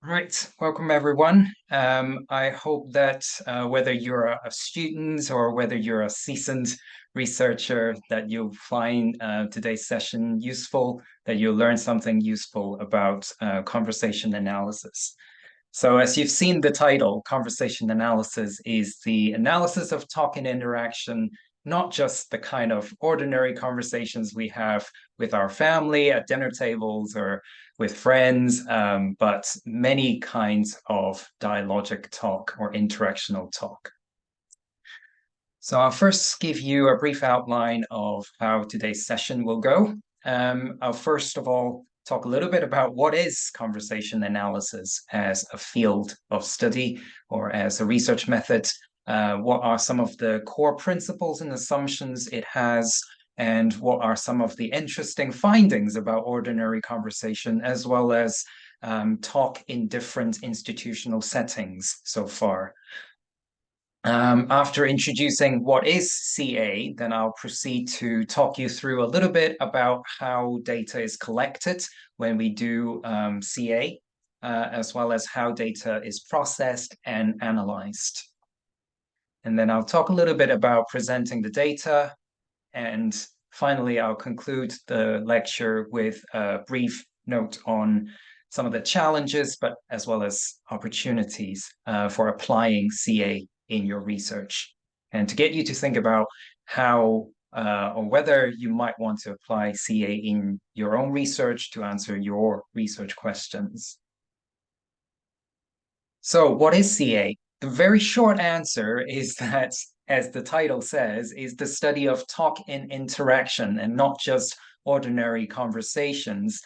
Right, welcome everyone. I hope that whether you're a student or whether you're a seasoned researcher, that you'll find today's session useful, that you'll learn something useful about conversation analysis. So as you've seen the title, conversation analysis is the analysis of talk and interaction, not just the kind of ordinary conversations we have with our family at dinner tables or with friends, but many kinds of dialogic talk or interactional talk. So I'll first give you a brief outline of how today's session will go. I'll first of all talk a little bit about what is conversation analysis as a field of study or as a research method. What are some of the core principles and assumptions it has, and what are some of the interesting findings about ordinary conversation, as well as talk in different institutional settings so far. After introducing what is CA, then I'll proceed to talk you through a little bit about how data is collected when we do CA, as well as how data is processed and analyzed. And then I'll talk a little bit about presenting the data. And finally, I'll conclude the lecture with a brief note on some of the challenges, but as well as opportunities for applying CA in your research, and to get you to think about how or whether you might want to apply CA in your own research to answer your research questions. So what is CA? The very short answer is that, as the title says, is the study of talk and interaction, and not just ordinary conversations.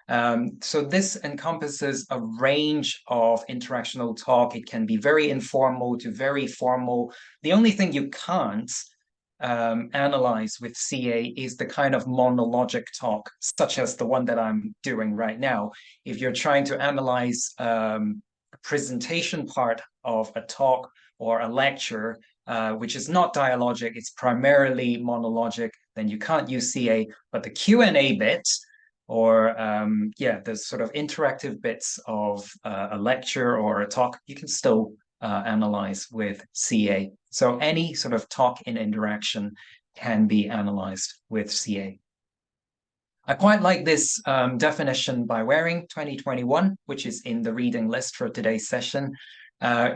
So this encompasses a range of interactional talk. It can be very informal to very formal. The only thing you can't analyze with CA is the kind of monologic talk, such as the one that I'm doing right now. If you're trying to analyze a presentation part of a talk or a lecture, which is not dialogic, it's primarily monologic, then you can't use CA. But the Q&A bit, or the sort of interactive bits of a lecture or a talk, you can still analyze with CA. So any sort of talk and interaction can be analyzed with CA. I quite like this definition by Waring, 2021, which is in the reading list for today's session,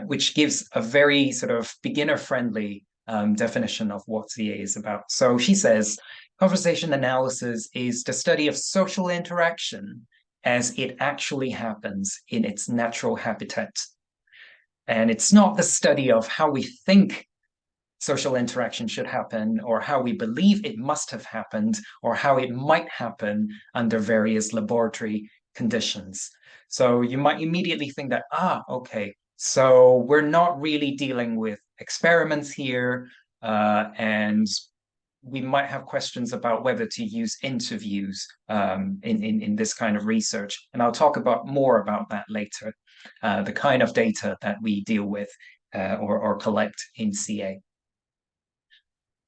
which gives a very sort of beginner-friendly definition of what CA is about. So she says, conversation analysis is the study of social interaction as it actually happens in its natural habitat. And it's not the study of how we think social interaction should happen, or how we believe it must have happened, or how it might happen under various laboratory conditions. So you might immediately think that, okay, so we're not really dealing with experiments here, and we might have questions about whether to use interviews in this kind of research. And I'll talk more about that later, the kind of data that we deal with or collect in CA.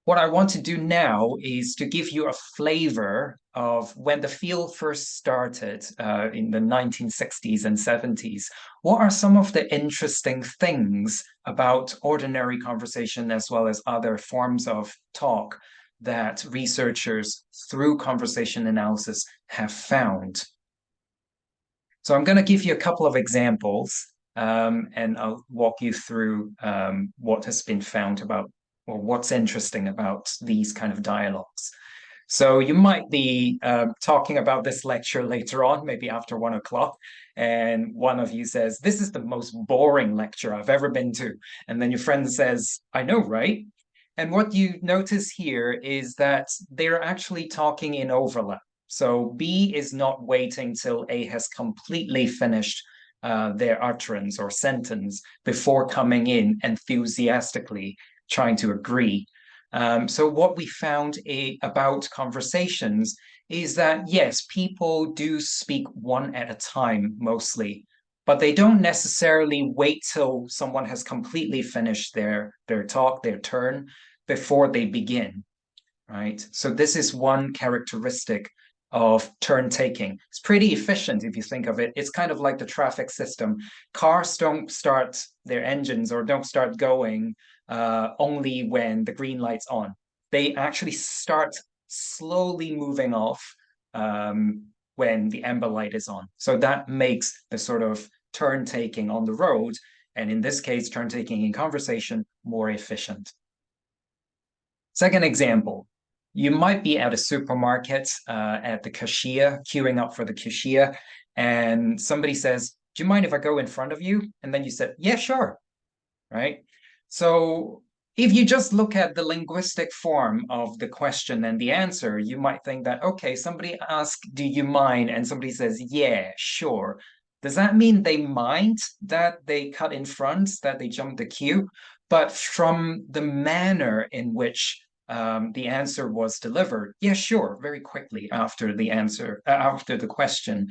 What I want to do now is to give you a flavor of when the field first started in the 1960s and 70s. What are some of the interesting things about ordinary conversation, as well as other forms of talk, that researchers through conversation analysis have found? So I'm going to give you a couple of examples, and I'll walk you through what has been found about, or what's interesting about these kind of dialogues. So you might be talking about this lecture later on, maybe after 1 o'clock, and one of you says, "This is the most boring lecture I've ever been to." And then your friend says, "I know, right?" And what you notice here is that they're actually talking in overlap. So B is not waiting till A has completely finished their utterance or sentence before coming in enthusiastically trying to agree. So what we found about conversations is that, yes, people do speak one at a time mostly, but they don't necessarily wait till someone has completely finished their talk, their turn, before they begin, right? So this is one characteristic of turn taking. It's pretty efficient if you think of it. It's kind of like the traffic system. Cars don't start their engines or don't start going only when the green light's on. They actually start slowly moving off when the amber light is on. So that makes the sort of turn taking on the road, and in this case, turn taking in conversation, more efficient. Second example, you might be at a supermarket at the cashier, queuing up for the cashier, and somebody says, "Do you mind if I go in front of you?" And then you said, "Yeah, sure." Right? So if you just look at the linguistic form of the question and the answer, you might think that, okay, somebody asked, "Do you mind?" And somebody says, "Yeah, sure." Does that mean they mind that they cut in front, that they jump the queue? But from the manner in which the answer was delivered, yeah, sure, very quickly after the answer, after the question,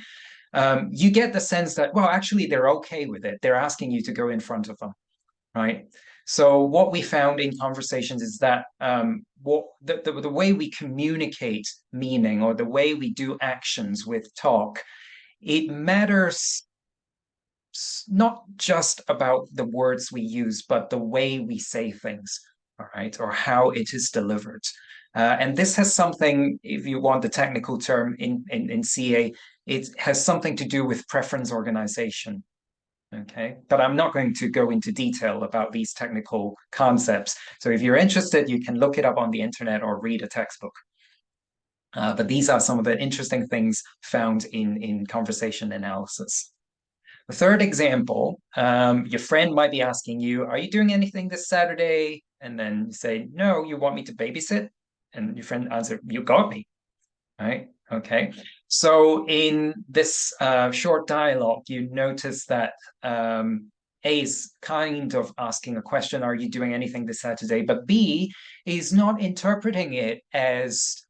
you get the sense that, well, actually, they're okay with it. They're asking you to go in front of them, right? So what we found in conversations is that what the way we communicate meaning or the way we do actions with talk, it matters not just about the words we use, but the way we say things, all right, or how it is delivered. And this has something, if you want the technical term in CA, it has something to do with preference organization. Okay, but I'm not going to go into detail about these technical concepts. So if you're interested, you can look it up on the internet or read a textbook. But these are some of the interesting things found in conversation analysis. The third example, your friend might be asking you, "Are you doing anything this Saturday?" And then you say, "No, you want me to babysit?" And your friend answers, "You got me." Right? Okay. So in this short dialogue, you notice that A is kind of asking a question, "Are you doing anything this Saturday?" But B is not interpreting it as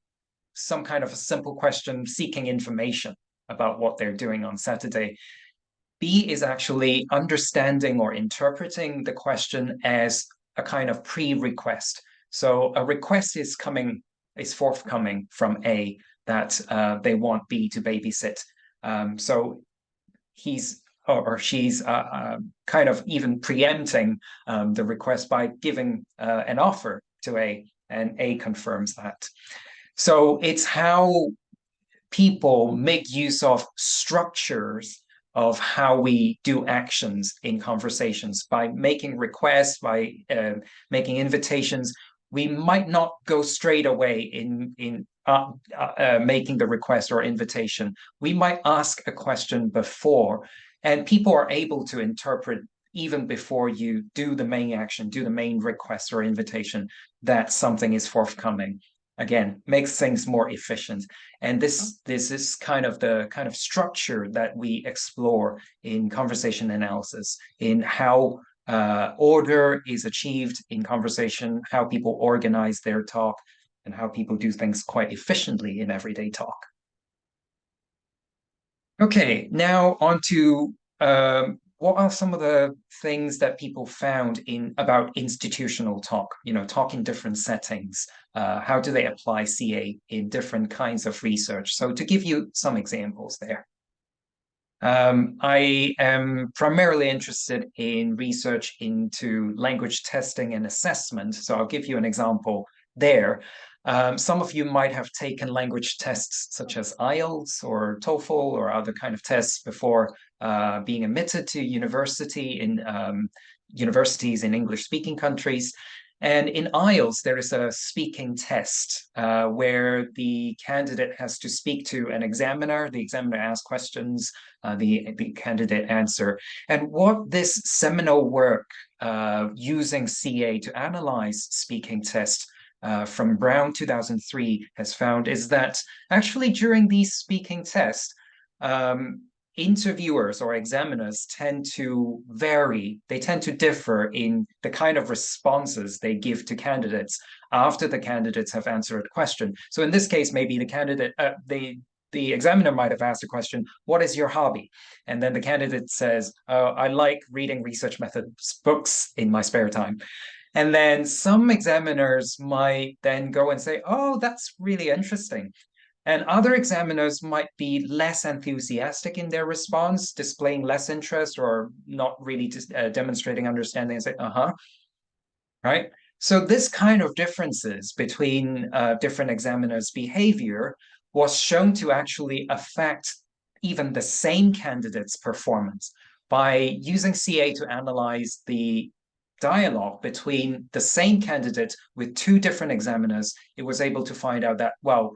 some kind of a simple question seeking information about what they're doing on Saturday. B is actually understanding or interpreting the question as a kind of pre-request. So a request is forthcoming from A that they want B to babysit. So he's or she's kind of even preempting the request by giving an offer to A, and A confirms that. So it's how people make use of structures of how we do actions in conversations by making requests, by making invitations. We might not go straight away in making the request or invitation. We might ask a question before, and people are able to interpret even before you do the main action, do the main request or invitation, that something is forthcoming. Again, makes things more efficient. And this is kind of the kind of structure that we explore in conversation analysis, in how order is achieved in conversation, how people organize their talk, and how people do things quite efficiently in everyday talk. Okay, now on to what are some of the things that people found in about institutional talk, talk in different settings? How do they apply CA in different kinds of research? So to give you some examples there. I am primarily interested in research into language testing and assessment. So I'll give you an example there. Some of you might have taken language tests such as IELTS or TOEFL or other kind of tests before being admitted to university in universities in English-speaking countries. And in IELTS, there is a speaking test where the candidate has to speak to an examiner. The examiner asks questions, the candidate answer. And what this seminal work using CA to analyze speaking tests from Brown 2003 has found is that actually during these speaking tests, interviewers or examiners tend to vary. They tend to differ in the kind of responses they give to candidates after the candidates have answered a question. So in this case, maybe the examiner might have asked a question, "What is your hobby?" And then the candidate says, "Oh, I like reading research methods books in my spare time." And then some examiners might then go and say, "Oh, that's really interesting." And other examiners might be less enthusiastic in their response, displaying less interest or not really demonstrating understanding and say, right? So this kind of differences between different examiners' behavior was shown to actually affect even the same candidate's performance by using CA to analyze the dialogue between the same candidate with two different examiners. It was able to find out that, well,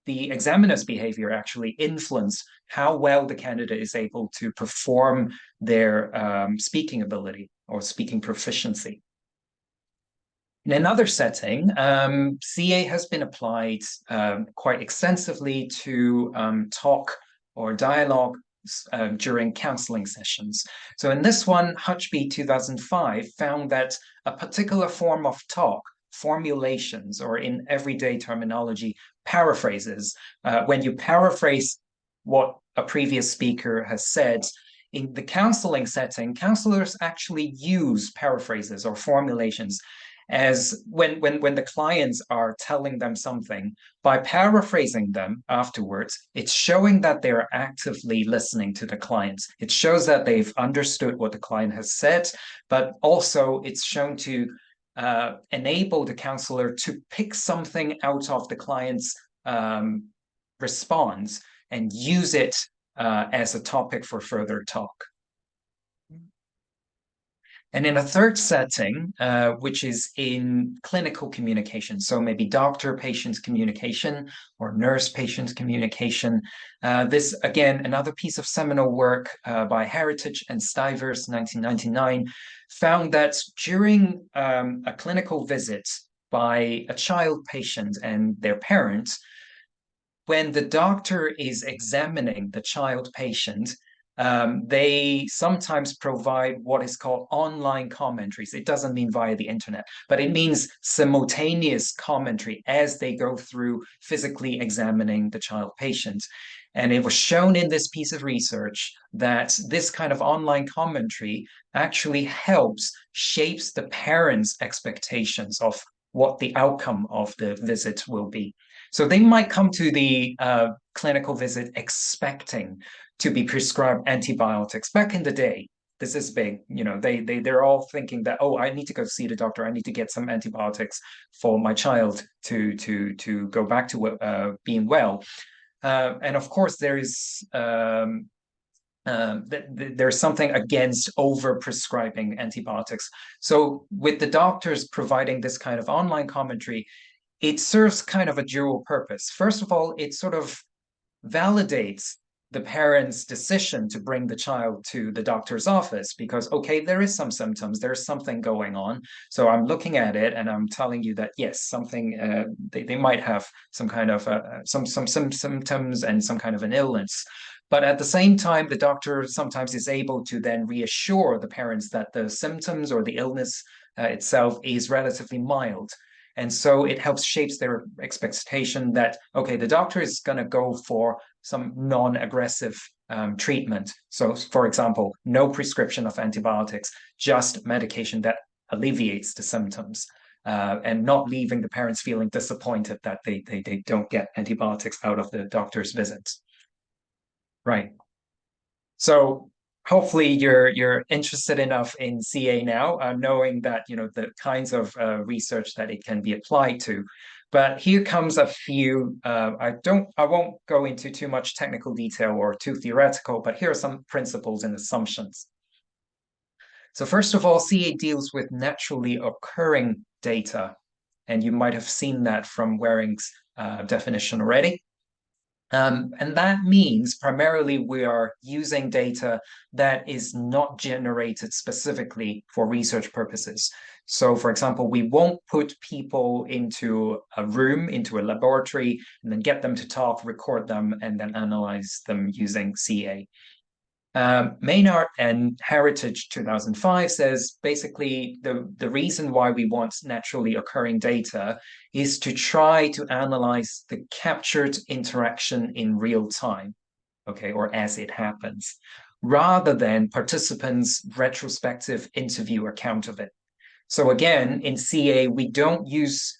the examiner's behavior actually influenced how well the candidate is able to perform their speaking ability or speaking proficiency. In another setting, CA has been applied quite extensively to talk or dialogue during counseling sessions. So in this one, Hutchby 2005 found that a particular form of talk, formulations, or in everyday terminology, paraphrases, when you paraphrase what a previous speaker has said, in the counseling setting, counselors actually use paraphrases or formulations as when the clients are telling them something, by paraphrasing them afterwards, it's showing that they're actively listening to the clients. It shows that they've understood what the client has said, but also it's shown to enable the counselor to pick something out of the client's response and use it as a topic for further talk. And in a third setting, which is in clinical communication, so maybe doctor-patient communication or nurse-patient communication, this, again, another piece of seminal work by Heritage and Stivers, 1999, found that during a clinical visit by a child patient and their parents, when the doctor is examining the child patient, they sometimes provide what is called online commentaries. It doesn't mean via the internet, but it means simultaneous commentary as they go through physically examining the child patient. And it was shown in this piece of research that this kind of online commentary actually helps shapes the parents' expectations of what the outcome of the visit will be. So they might come to the clinical visit expecting to be prescribed antibiotics. Back in the day, this is big. They're all thinking that, oh, I need to go see the doctor. I need to get some antibiotics for my child to go back to being well. And of course, there's something against over-prescribing antibiotics. So with the doctors providing this kind of online commentary, it serves kind of a dual purpose. First of all, it sort of validates the parent's decision to bring the child to the doctor's office because, okay, there is some symptoms, there's something going on. So I'm looking at it and I'm telling you that, yes, something, they might have some kind of, some symptoms and some kind of an illness. But at the same time, the doctor sometimes is able to then reassure the parents that the symptoms or the illness itself is relatively mild. And so it helps shapes their expectation that, okay, the doctor is going to go for some non-aggressive treatment. So, for example, no prescription of antibiotics, just medication that alleviates the symptoms, and not leaving the parents feeling disappointed that they don't get antibiotics out of the doctor's visits. Right. So hopefully you're interested enough in CA now, knowing that the kinds of research that it can be applied to. But here comes a few. I won't go into too much technical detail or too theoretical, but here are some principles and assumptions. So first of all, CA deals with naturally occurring data, and you might have seen that from Waring's definition already. And that means primarily we are using data that is not generated specifically for research purposes. So, for example, we won't put people into a room, into a laboratory, and then get them to talk, record them, and then analyze them using CA. Maynard and Heritage 2005 says basically the reason why we want naturally occurring data is to try to analyze the captured interaction in real time, okay, or as it happens, rather than participants' retrospective interview account of it. So again, in CA, we don't use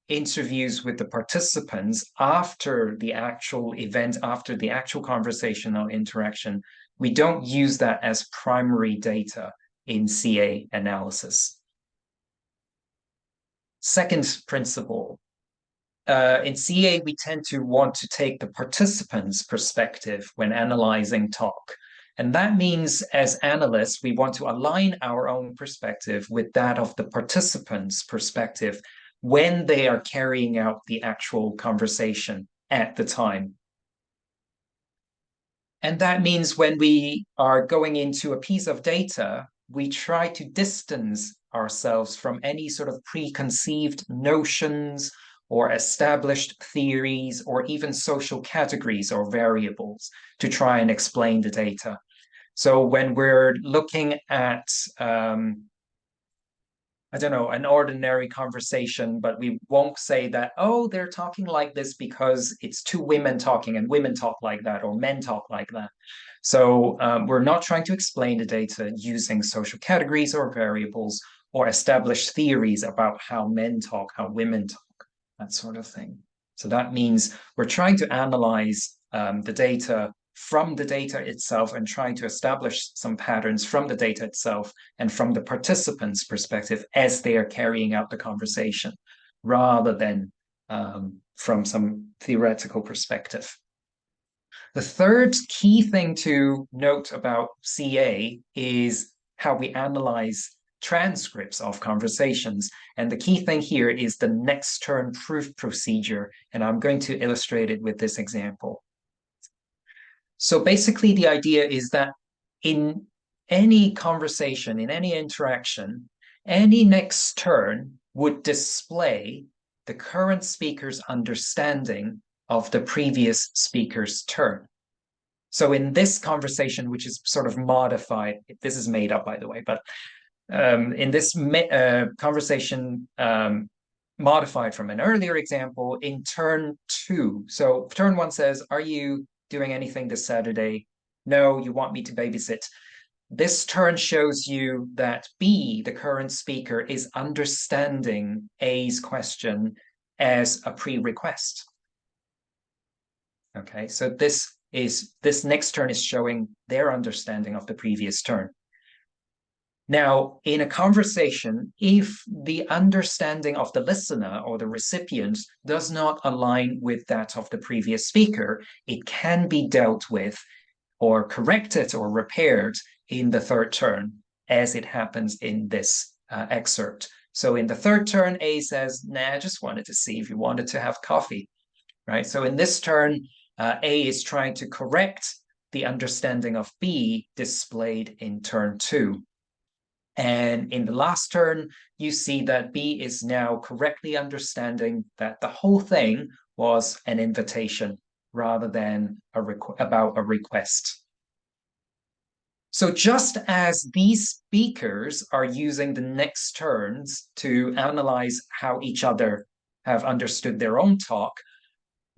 interviews with the participants after the actual event, after the actual conversational interaction, we don't use that as primary data in CA analysis. Second principle, in CA, we tend to want to take the participant's perspective when analyzing talk. And that means as analysts, we want to align our own perspective with that of the participant's perspective when they are carrying out the actual conversation at the time. And that means when we are going into a piece of data, we try to distance ourselves from any sort of preconceived notions or established theories or even social categories or variables to try and explain the data. So when we're looking at I don't know, an ordinary conversation, but we won't say that, oh, they're talking like this because it's two women talking and women talk like that or men talk like that. So we're not trying to explain the data using social categories or variables or established theories about how men talk, how women talk, that sort of thing. So that means we're trying to analyze the data from the data itself and trying to establish some patterns from the data itself and from the participants' perspective as they are carrying out the conversation, rather than from some theoretical perspective. The third key thing to note about CA is how we analyze transcripts of conversations. And the key thing here is the next turn proof procedure. And I'm going to illustrate it with this example. So basically, the idea is that in any conversation, in any interaction, any next turn would display the current speaker's understanding of the previous speaker's turn. So in this conversation, which is sort of modified, this is made up, by the way, but in this conversation modified from an earlier example, in turn 2. So turn 1 says, are you doing anything this Saturday? No, you want me to babysit. This turn shows you that B, the current speaker, is understanding A's question as a pre-request. Okay, so this next turn is showing their understanding of the previous turn. Now, in a conversation, if the understanding of the listener or the recipient does not align with that of the previous speaker, it can be dealt with or corrected or repaired in the third turn, as it happens in this excerpt. So in the third turn, A says, nah, I just wanted to see if you wanted to have coffee, right? So in this turn, A is trying to correct the understanding of B displayed in turn 2. And in the last turn, you see that B is now correctly understanding that the whole thing was an invitation rather than about a request. So just as these speakers are using the next turns to analyze how each other have understood their own talk,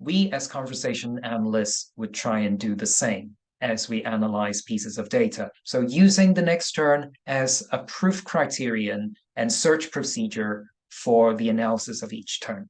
we as conversation analysts would try and do the same as we analyze pieces of data. So using the next turn as a proof criterion and search procedure for the analysis of each turn.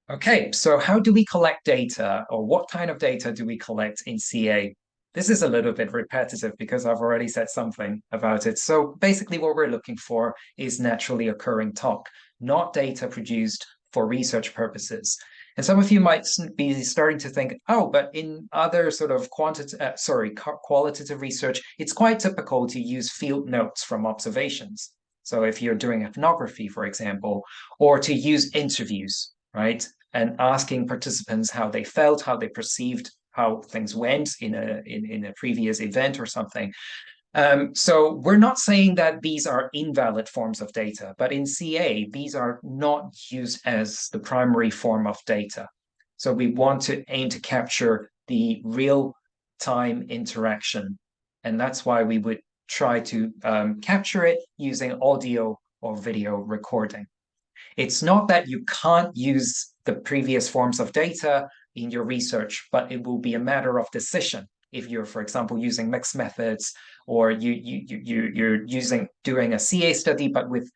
Okay, so how do we collect data, or what kind of data do we collect in CA? This is a little bit repetitive because I've already said something about it. So basically what we're looking for is naturally occurring talk, not data produced for research purposes. And some of you might be starting to think, oh, but in other sort of qualitative research, it's quite typical to use field notes from observations. So if you're doing ethnography, for example, or to use interviews, right? And asking participants how they felt, how they perceived how things went in a previous event or something. So we're not saying that these are invalid forms of data, but in CA, these are not used as the primary form of data. So we want to aim to capture the real-time interaction. And that's why we would try to capture it using audio or video recording. It's not that you can't use the previous forms of data in your research, but it will be a matter of decision. If you're, for example, using mixed methods, or you're doing a CA study, but with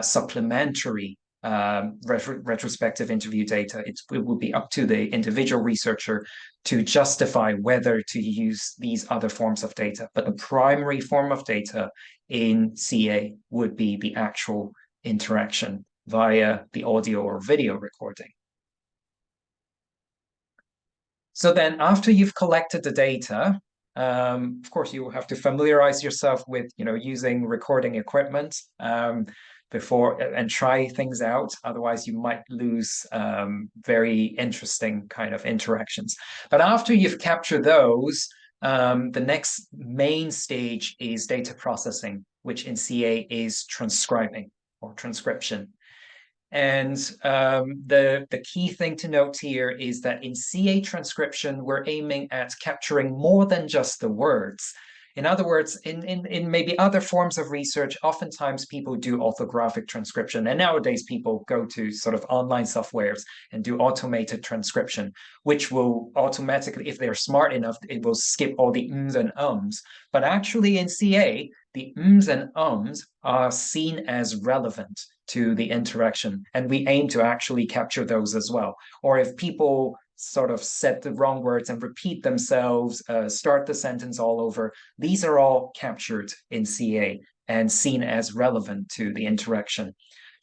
supplementary retrospective interview data. It will be up to the individual researcher to justify whether to use these other forms of data. But the primary form of data in CA would be the actual interaction via the audio or video recording. So then after you've collected the data, of course, you will have to familiarize yourself with, using recording equipment before and try things out. Otherwise, you might lose very interesting kind of interactions. But after you've captured those, the next main stage is data processing, which in CA is transcribing or transcription. And the key thing to note here is that in CA transcription, we're aiming at capturing more than just the words. In other words, in maybe other forms of research, oftentimes people do orthographic transcription. And nowadays people go to sort of online softwares and do automated transcription, which will automatically, if they're smart enough, it will skip all the ums and ums. But actually in CA, the ums and ums are seen as relevant to the interaction, and we aim to actually capture those as well. Or if people sort of said the wrong words and repeat themselves, start the sentence all over, these are all captured in CA and seen as relevant to the interaction.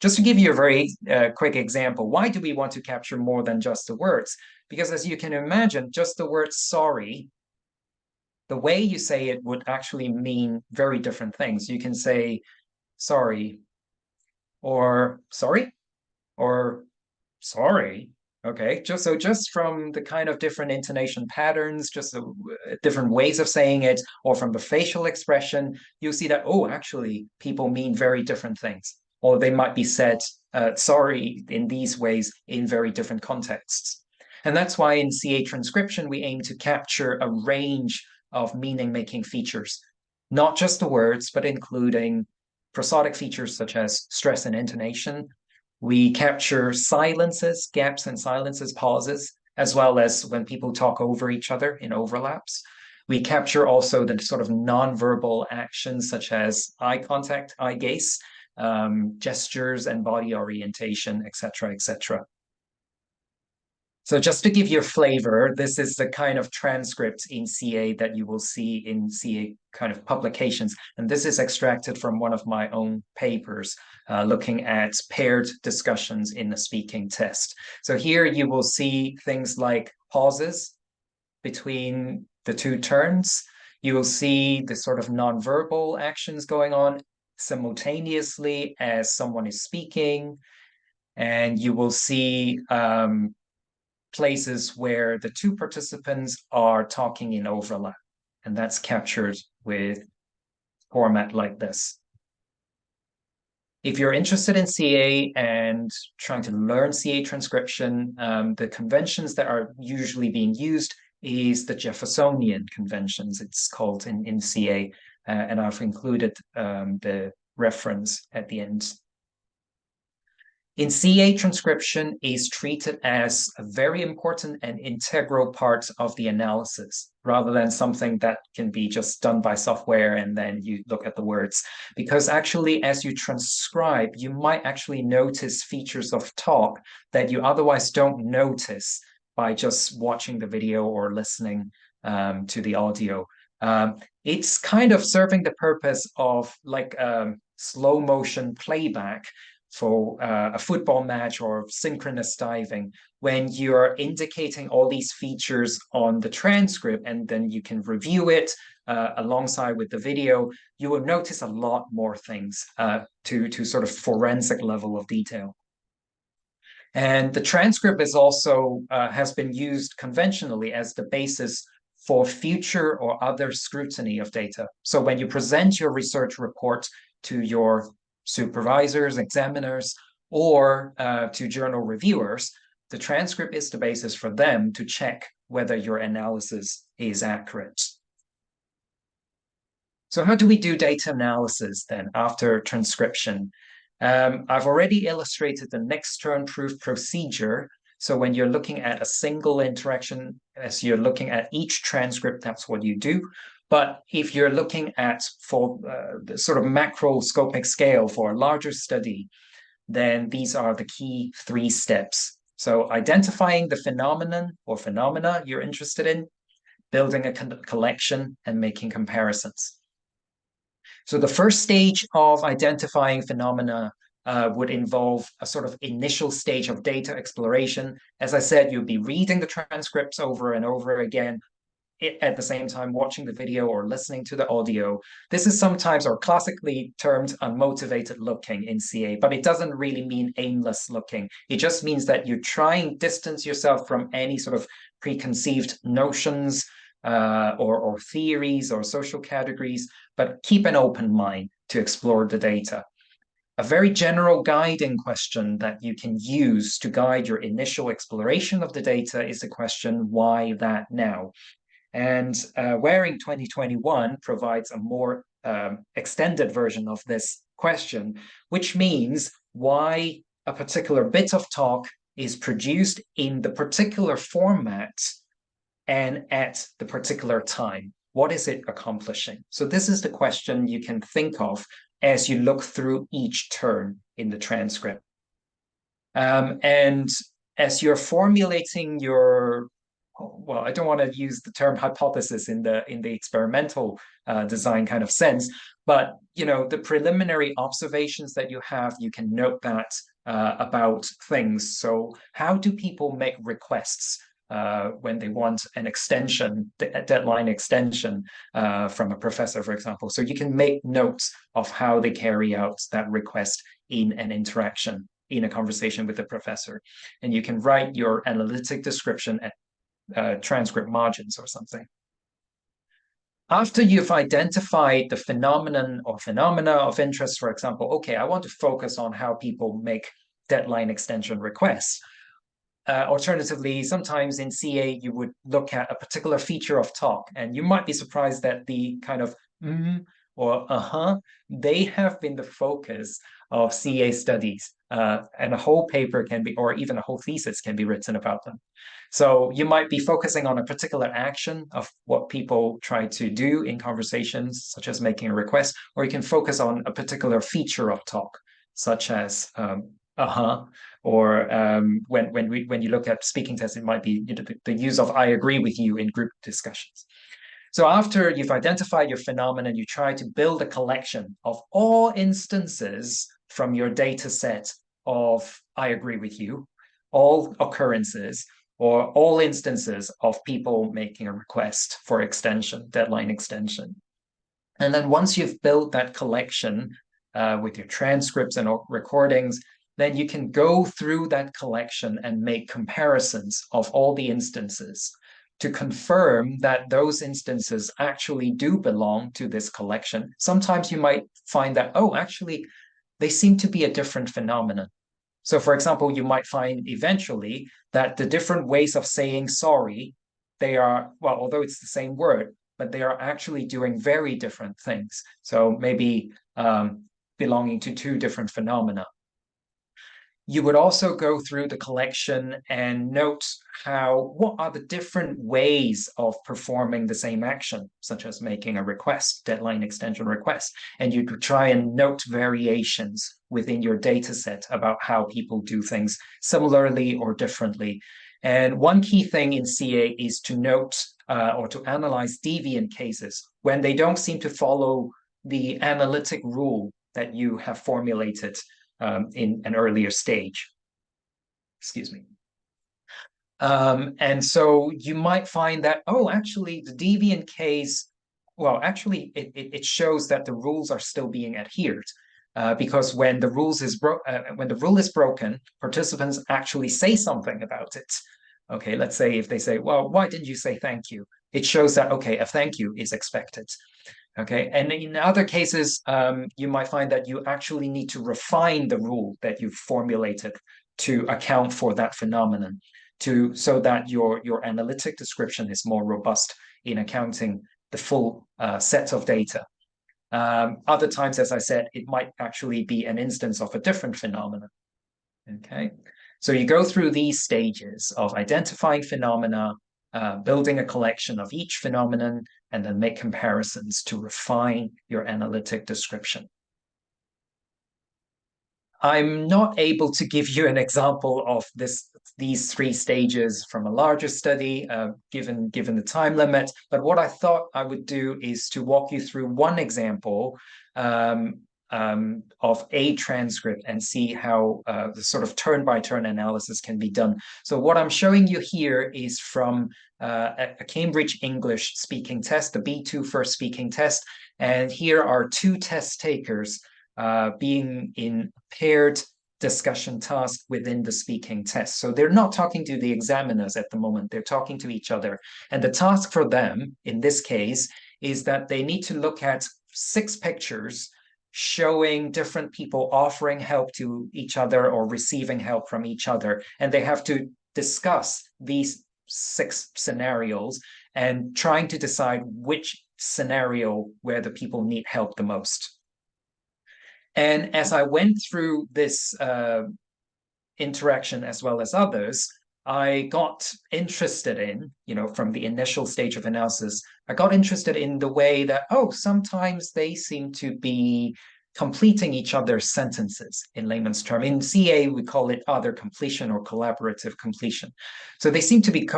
Just to give you a very quick example, why do we want to capture more than just the words? Because as you can imagine, just the word sorry, the way you say it would actually mean very different things. You can say sorry, or sorry, or sorry. Okay, just from the kind of different intonation patterns, just the different ways of saying it, or from the facial expression, you'll see that, oh, actually, people mean very different things. Or they might be said, sorry, in these ways in very different contexts. And that's why in CA transcription, we aim to capture a range of meaning-making features, not just the words, but including prosodic features such as stress and intonation. We capture silences, gaps and silences, pauses, as well as when people talk over each other in overlaps. We capture also the sort of nonverbal actions such as eye contact, eye gaze, gestures and body orientation, etc., etc. So just to give you a flavor, this is the kind of transcript in CA that you will see in CA kind of publications. And this is extracted from one of my own papers looking at paired discussions in a speaking test. So here you will see things like pauses between the two turns. You will see the sort of nonverbal actions going on simultaneously as someone is speaking. And you will see places where the two participants are talking in overlap, and that's captured with format like this. If you're interested in CA and trying to learn CA transcription, the conventions that are usually being used is the Jeffersonian conventions, it's called in CA, and I've included the reference at the end. In CA, transcription is treated as a very important and integral part of the analysis, rather than something that can be just done by software and then you look at the words. Because actually, as you transcribe, you might actually notice features of talk that you otherwise don't notice by just watching the video or listening to the audio. It's kind of serving the purpose of like slow motion playback for a football match or synchronous diving, when you're indicating all these features on the transcript and then you can review it alongside with the video, you will notice a lot more things to sort of forensic level of detail. And the transcript is also has been used conventionally as the basis for future or other scrutiny of data. So when you present your research report to your supervisors, examiners, or to journal reviewers, the transcript is the basis for them to check whether your analysis is accurate. So how do we do data analysis then after transcription? I've already illustrated the next turn proof procedure. So when you're looking at a single interaction, as you're looking at each transcript, that's what you do. But if you're looking at for the sort of macroscopic scale for a larger study, then these are the key 3 steps. So identifying the phenomenon or phenomena you're interested in, building a collection, and making comparisons. So the first stage of identifying phenomena would involve a sort of initial stage of data exploration. As I said, you'll be reading the transcripts over and over again, at the same time watching the video or listening to the audio. This is sometimes or classically termed unmotivated looking in CA, but it doesn't really mean aimless looking. It just means that you try and distance yourself from any sort of preconceived notions or theories or social categories, but keep an open mind to explore the data. A very general guiding question that you can use to guide your initial exploration of the data is the question, why that now? And Waring 2021 provides a more extended version of this question, which means why a particular bit of talk is produced in the particular format and at the particular time. What is it accomplishing? So this is the question you can think of as you look through each turn in the transcript. And as you're formulating your, well, I don't want to use the term hypothesis in the experimental design kind of sense, but the preliminary observations that you have, you can note that about things. So how do people make requests when they want an extension, a deadline extension from a professor, for example? So you can make notes of how they carry out that request in an interaction, in a conversation with the professor. And you can write your analytic description at transcript margins or something. After you've identified the phenomenon or phenomena of interest, for example, okay, I want to focus on how people make deadline extension requests. Alternatively, sometimes in CA, you would look at a particular feature of talk, and you might be surprised that the kind of or they have been the focus of CA studies, and a whole paper can be, or even a whole thesis can be written about them. So you might be focusing on a particular action of what people try to do in conversations, such as making a request, or you can focus on a particular feature of talk, such as or when you look at speaking tests, it might be the use of "I agree with you" in group discussions. So after you've identified your phenomenon, you try to build a collection of all instances from your data set of "I agree with you," all occurrences, or all instances of people making a request for extension, deadline extension. And then once you've built that collection with your transcripts and recordings, then you can go through that collection and make comparisons of all the instances to confirm that those instances actually do belong to this collection. Sometimes you might find that, oh, actually, they seem to be a different phenomenon. So, for example, you might find eventually that the different ways of saying sorry, they are, well, although it's the same word, but they are actually doing very different things. So maybe belonging to 2 different phenomena. You would also go through the collection and note what are the different ways of performing the same action, such as making a request, deadline extension request. And you could try and note variations within your data set about how people do things similarly or differently. And one key thing in CA is to note or to analyze deviant cases when they don't seem to follow the analytic rule that you have formulated in an earlier stage. Excuse me. And so you might find that, oh, actually, the deviant case, well, actually, it shows that the rules are still being adhered. Because when the rule is broken, participants actually say something about it. Okay, let's say if they say, well, why didn't you say thank you? It shows that, okay, a thank you is expected. Okay, and in other cases, you might find that you actually need to refine the rule that you've formulated to account for that phenomenon, so that your analytic description is more robust in accounting the full set of data. Other times, as I said, it might actually be an instance of a different phenomenon. Okay, so you go through these stages of identifying phenomena, building a collection of each phenomenon, and then make comparisons to refine your analytic description. I'm not able to give you an example of these three stages from a larger study, given the time limit. But what I thought I would do is to walk you through one example of a transcript and see how the sort of turn-by-turn analysis can be done. So what I'm showing you here is from a Cambridge English speaking test, the B2 first speaking test. And here are two test takers being in paired discussion task within the speaking test. So they're not talking to the examiners at the moment, they're talking to each other. And the task for them, in this case, is that they need to look at 6 pictures showing different people offering help to each other or receiving help from each other. And they have to discuss these 6 scenarios and trying to decide which scenario where the people need help the most. And as I went through this interaction as well as others, I got interested in, from the initial stage of analysis, I got interested in the way that, sometimes they seem to be completing each other's sentences in layman's term. In CA, we call it either completion or collaborative completion. So they seem to be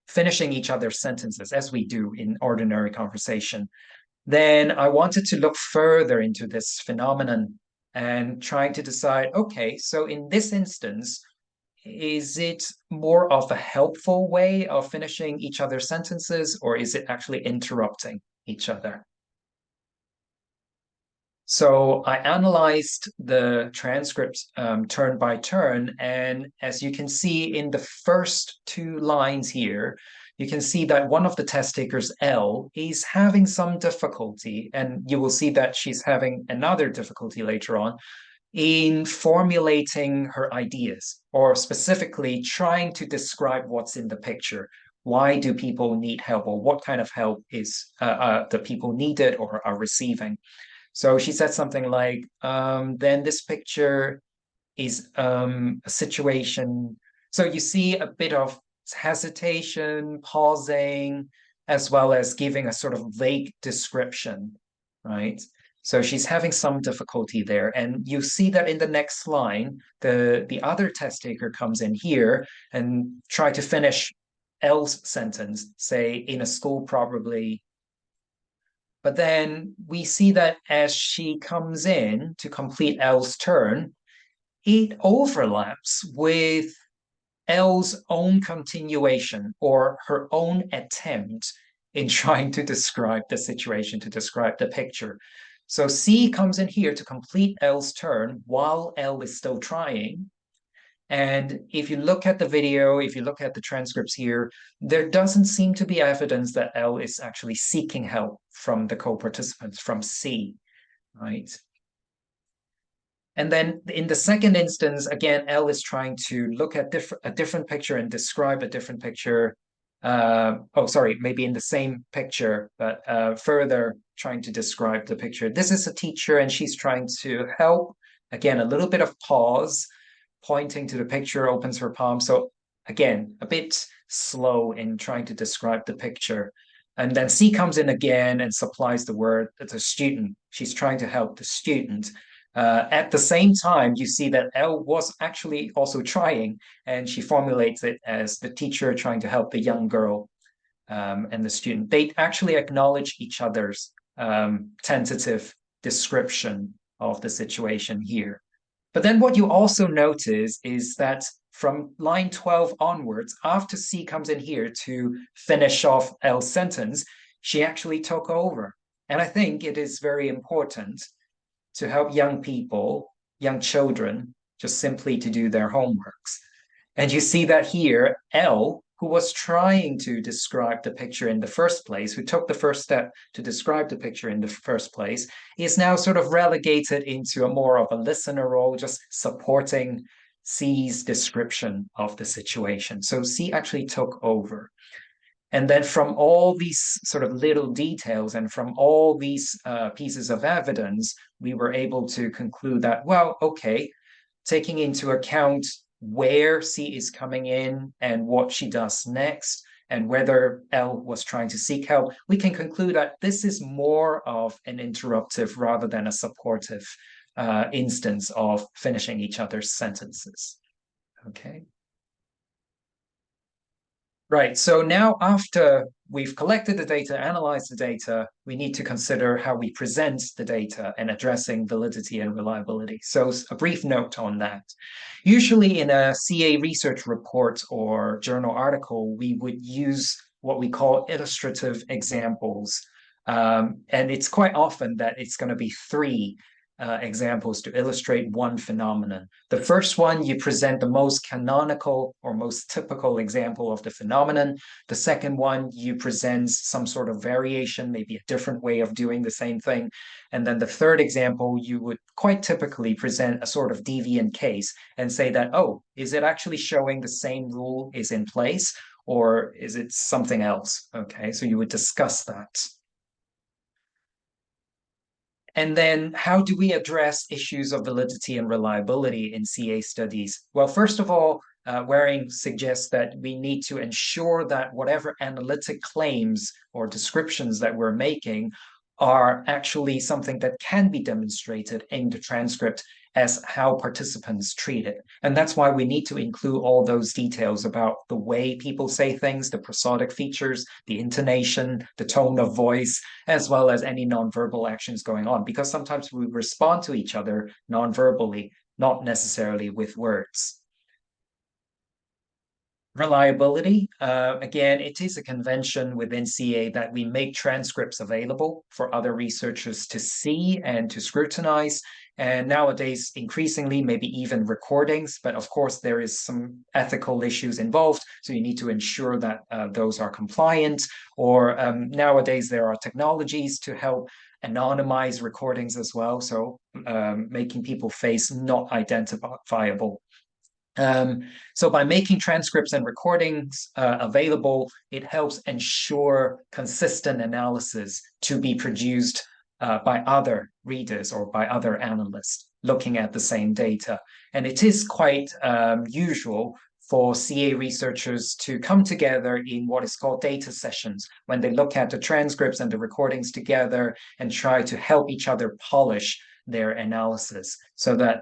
finishing each other's sentences, as we do in ordinary conversation. Then I wanted to look further into this phenomenon and trying to decide, okay, so in this instance, is it more of a helpful way of finishing each other's sentences, or is it actually interrupting each other? So I analyzed the transcripts turn by turn, and as you can see in the first 2 lines here, you can see that one of the test takers, L, is having some difficulty, and you will see that she's having another difficulty later on in formulating her ideas, or specifically trying to describe what's in the picture. Why do people need help, or what kind of help is the people needed or are receiving? So she said something like, then this picture is a situation. So you see a bit of hesitation, pausing, as well as giving a sort of vague description, right? So she's having some difficulty there. And you see that in the next line, the other test taker comes in here and try to finish L's sentence, say, in a school probably. But then we see that as she comes in to complete L's turn, it overlaps with L's own continuation or her own attempt in trying to describe the situation, to describe the picture. So C comes in here to complete L's turn while L is still trying. And if you look at the video, if you look at the transcripts here, there doesn't seem to be evidence that L is actually seeking help from the co-participants, from C, right? And then in the second instance, again, L is trying to look at a different picture and describe a different picture. Maybe in the same picture, but further trying to describe the picture. This is a teacher and she's trying to help. Again, a little bit of pause, pointing to the picture, opens her palm. So again, a bit slow in trying to describe the picture. And then C comes in again and supplies the word to the student. She's trying to help the student. At the same time, you see that L was actually also trying, and she formulates it as the teacher trying to help the young girl and the student. They actually acknowledge each other's tentative description of the situation here. But then what you also notice is that from line 12 onwards, after C comes in here to finish off L's sentence, she actually took over. And I think it is very important to help young people, young children, just simply to do their homeworks. And you see that here, L, who was trying to describe the picture in the first place, who took the first step to describe the picture in the first place, is now sort of relegated into a more of a listener role, just supporting C's description of the situation. So C actually took over. And then from all these sort of little details and from all these pieces of evidence, we were able to conclude that, well, okay, taking into account where C is coming in and what she does next, and whether L was trying to seek help, we can conclude that this is more of an interruptive rather than a supportive instance of finishing each other's sentences. Okay. Right, so now after we've collected the data, analyzed the data, we need to consider how we present the data and addressing validity and reliability. So a brief note on that. Usually in a CA research report or journal article, we would use what we call illustrative examples. And it's quite often that it's going to be three examples to illustrate one phenomenon. The first one, you present the most canonical or most typical example of the phenomenon. The second one, you present some sort of variation, maybe a different way of doing the same thing. And then the third example, you would quite typically present a sort of deviant case and say that, oh, is it actually showing the same rule is in place, or is it something else? Okay, so you would discuss that. And then how do we address issues of validity and reliability in CA studies? Well, first of all, Waring suggests that we need to ensure that whatever analytic claims or descriptions that we're making are actually something that can be demonstrated in the transcript as how participants treat it. And that's why we need to include all those details about the way people say things, the prosodic features, the intonation, the tone of voice, as well as any nonverbal actions going on, because sometimes we respond to each other nonverbally, not necessarily with words. Reliability, again, it is a convention within CA that we make transcripts available for other researchers to see and to scrutinize. And nowadays, increasingly, maybe even recordings, but of course, there is some ethical issues involved. So you need to ensure that those are compliant. Or nowadays, there are technologies to help anonymize recordings as well. So making people face not identifiable. So by making transcripts and recordings available, it helps ensure consistent analysis to be produced by other readers or by other analysts looking at the same data. And it is quite usual for CA researchers to come together in what is called data sessions, when they look at the transcripts and the recordings together and try to help each other polish their analysis, so that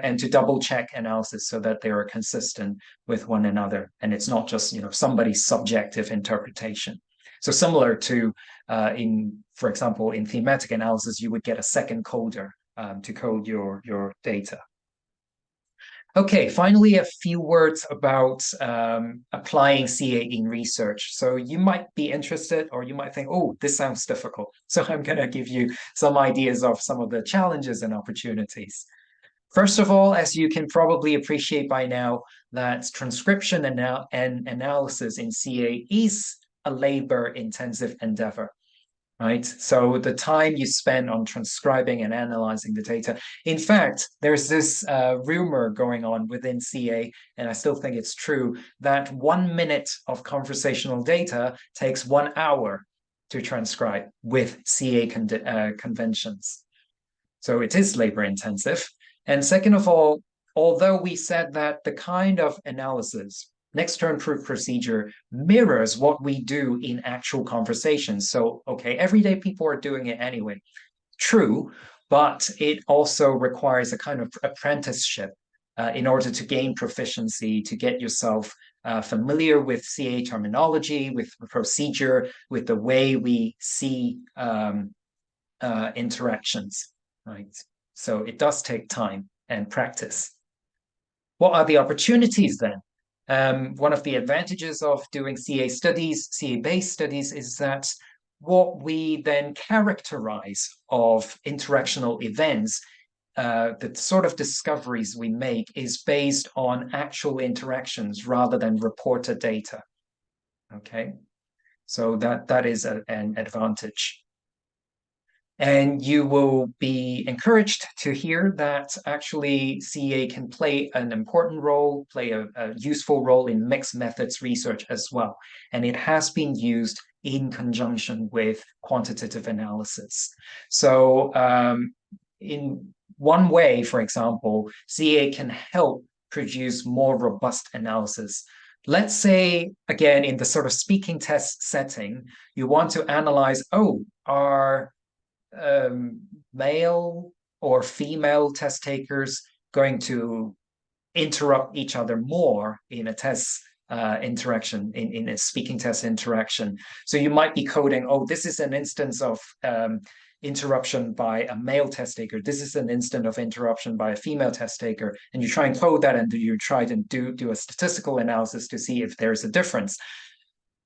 and to double check analysis so that they are consistent with one another, and it's not just somebody's subjective interpretation. So similar to for example, in thematic analysis, you would get a second coder to code your data. Okay, finally, a few words about applying CA in research. So you might be interested, or you might think, oh, this sounds difficult. So I'm going to give you some ideas of some of the challenges and opportunities. First of all, as you can probably appreciate by now, that transcription and analysis in CA is a labor-intensive endeavor. Right? So the time you spend on transcribing and analyzing the data. In fact, there's this rumor going on within CA, and I still think it's true, that 1 minute of conversational data takes 1 hour to transcribe with CA conventions. So it is labor intensive. And second of all, although we said that the kind of analysis, next turn proof procedure, mirrors what we do in actual conversations. So, okay, everyday people are doing it anyway. True, but it also requires a kind of apprenticeship in order to gain proficiency, to get yourself familiar with CA terminology, with procedure, with the way we see interactions, right? So it does take time and practice. What are the opportunities then? One of the advantages of doing CA studies, CA-based studies, is that what we then characterize of interactional events, the sort of discoveries we make, is based on actual interactions rather than reported data. Okay, so that is an advantage. And you will be encouraged to hear that actually CA can play an important role, play a useful role in mixed methods research as well. And it has been used in conjunction with quantitative analysis. So in one way, for example, CA can help produce more robust analysis. Let's say, again, in the sort of speaking test setting, you want to analyze, oh, are male or female test takers going to interrupt each other more in a test interaction, in a speaking test interaction. So you might be coding, oh, this is an instance of interruption by a male test taker. This is an instance of interruption by a female test taker. And you try and code that, and you try to do a statistical analysis to see if there's a difference.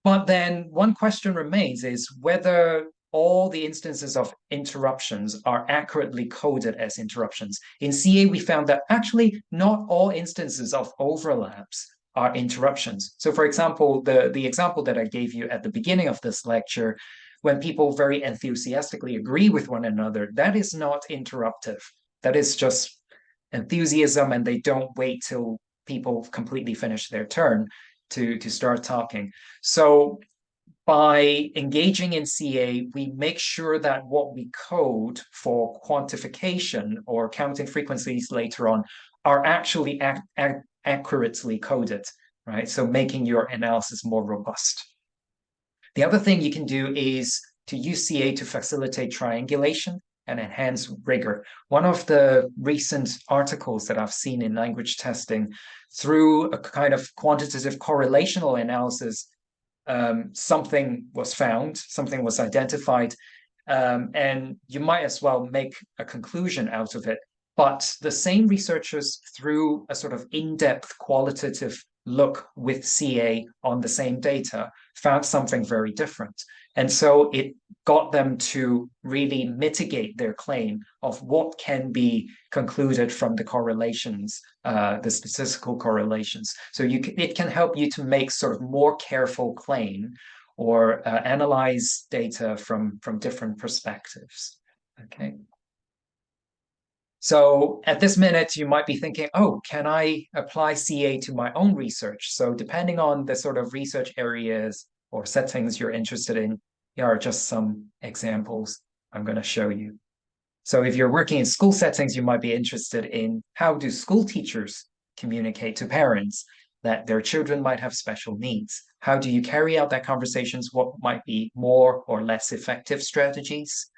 But then one question remains is whether all the instances of interruptions are accurately coded as interruptions. In CA, we found that actually not all instances of overlaps are interruptions. So for example, the example that I gave you at the beginning of this lecture, when people very enthusiastically agree with one another, that is not interruptive. That is just enthusiasm, and they don't wait till people completely finish their turn to start talking. So by engaging in CA, we make sure that what we code for quantification or counting frequencies later on are actually accurately coded, right? So making your analysis more robust. The other thing you can do is to use CA to facilitate triangulation and enhance rigor. One of the recent articles that I've seen in language testing, through a kind of quantitative correlational analysis, something was found, something was identified, and you might as well make a conclusion out of it. But the same researchers, through a sort of in-depth qualitative look with CA on the same data, found something very different. And so it got them to really mitigate their claim of what can be concluded from the correlations, the statistical correlations. So it can help you to make sort of more careful claim or analyze data from different perspectives. Okay. So at this minute, you might be thinking, oh, can I apply CA to my own research? So depending on the sort of research areas or settings you're interested in, here are just some examples I'm going to show you. So if you're working in school settings, you might be interested in how do school teachers communicate to parents that their children might have special needs? How do you carry out that conversations? What might be more or less effective strategies?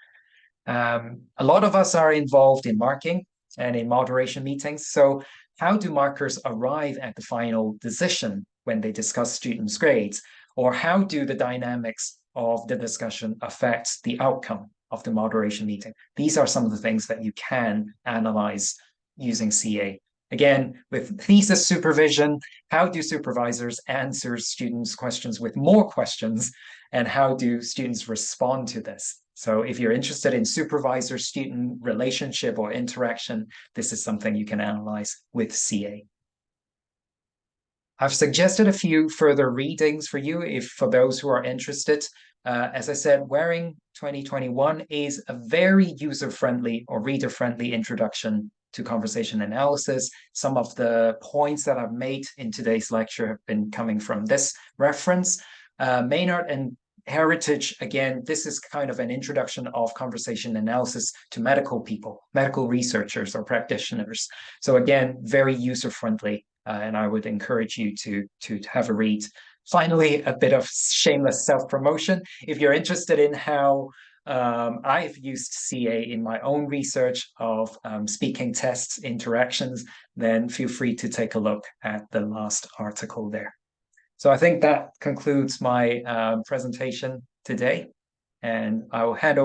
A lot of us are involved in marking and in moderation meetings. So how do markers arrive at the final decision when they discuss students' grades? Or how do the dynamics of the discussion affect the outcome of the moderation meeting? These are some of the things that you can analyze using CA. Again, with thesis supervision, how do supervisors answer students' questions with more questions? And how do students respond to this? So if you're interested in supervisor-student relationship or interaction, this is something you can analyze with CA. I've suggested a few further readings for you, if for those who are interested. As I said, Waring 2021 is a very user-friendly or reader-friendly introduction to conversation analysis. Some of the points that I've made in today's lecture have been coming from this reference. Maynard and Heritage, again, this is kind of an introduction of conversation analysis to medical people, medical researchers or practitioners. So again, very user-friendly, and I would encourage you to have a read. Finally, a bit of shameless self-promotion. If you're interested in how I've used CA in my own research of speaking tests interactions, then feel free to take a look at the last article there. So I think that concludes my presentation today, and I will hand over